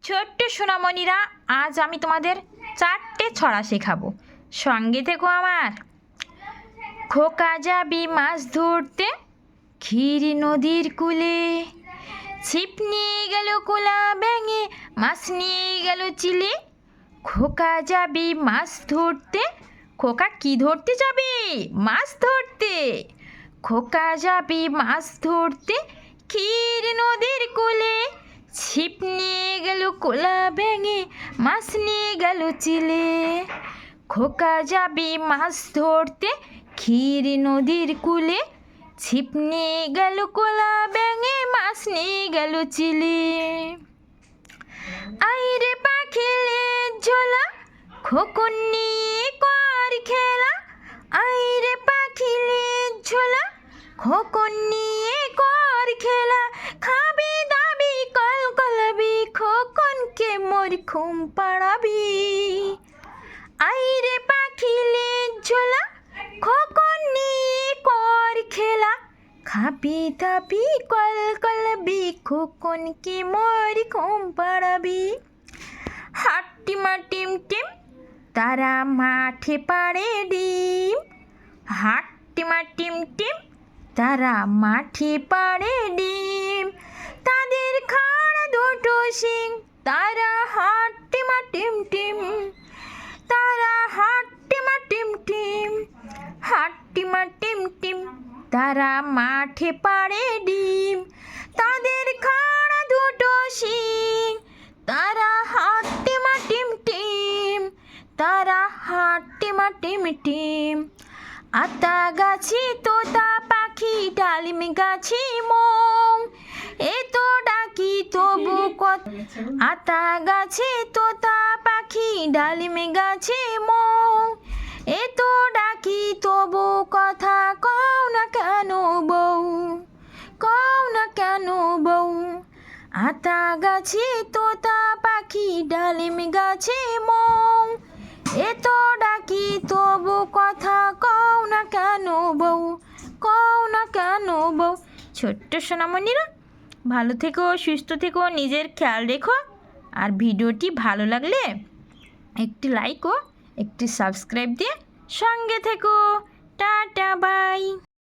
ছোট্ট সোনামণিরা, আজ আমি তোমাদের 4টে ছড়া শেখাবো। সঙ্গে থেকো আমার। খোকা যাবি মাছ ধরতে ক্ষীর নদীর কূলে, ছিপ নিয়ে গেল কোলা ব্যাঙে, মাছ নিয়ে গেল চিলে। খোকা যাবি মাছ ধরতে, খোকা কি ধরতে যাবে? মাছ ধরতে। খোকা যাবি মাছ ধরতে ক্ষীর নদীর কূলে, ছিপ নিয়ে গেল কোলা ব্যাঙে, মাছ নিয়ে গেল চিলে। খোকা যাবি মাছ ধরতে ক্ষীর নদীর কূলে, ছিপ নিয়ে গেল কোলা ব্যাঙে, মাছ নিয়ে গেল চিলে। আইরে পাখিলে ঝোলা, খোকন নিয়ে কর খেলা। আইরে পাখিলে ঝোলা, খোকন নিয়ে কর খেলা। খাবি দাবি কল কলাবি, খোকনকে মোর ঘুম পাড়াবি। আইরে পাখিলে ঝোলা, খোকন নিয়ে কর খেলা। খাবি দাবি কল কলাবি, খোকনকে মোর ঘুম পাড়াবি। হাট্টিমা টিম টিম, তারা মাঠে পাড়ে ডিম। হাট্টিমা টিম টিম, তারা মাঠে পাড়ে ডিম। তাদের খাড়া দুটো শিং, তারা হাট্টিমা টিম টিম। তারা হাট্টিমা টিম টিম, হাট্টিমা টিম টিম, তারা মাঠে পাড়ে ডিম। তাদের খাড়া দুটো শিং, তারা হাট্টিমা টিম টিম। তারা হাট্টিমা টিম টিম। আতা গাছি তোতা পাখি, ডালিম গাছি মৌ, এ তো ডাকি তবু কত। আতা গাছে তোতা পাখি, ডালিম গাছে মৌ, এ তো ডাকি তবু কথা কও না কেন বউ, কও না কেন বউ। আতা গাছে তোতা পাখি, ডালিম গাছে মৌ, এ তো ডাকি তবু কথা কও না কেন বউ, কও না কেন বউ। ছোট্ট সোনামণিরা, ভালো থেকো, সুস্থ থেকো, নিজের খেয়াল রেখো। আর ভিডিওটি ভালো লাগলে একটি লাইক ও একটি সাবস্ক্রাইব দিয়ে সঙ্গে থেকো। Tata, by.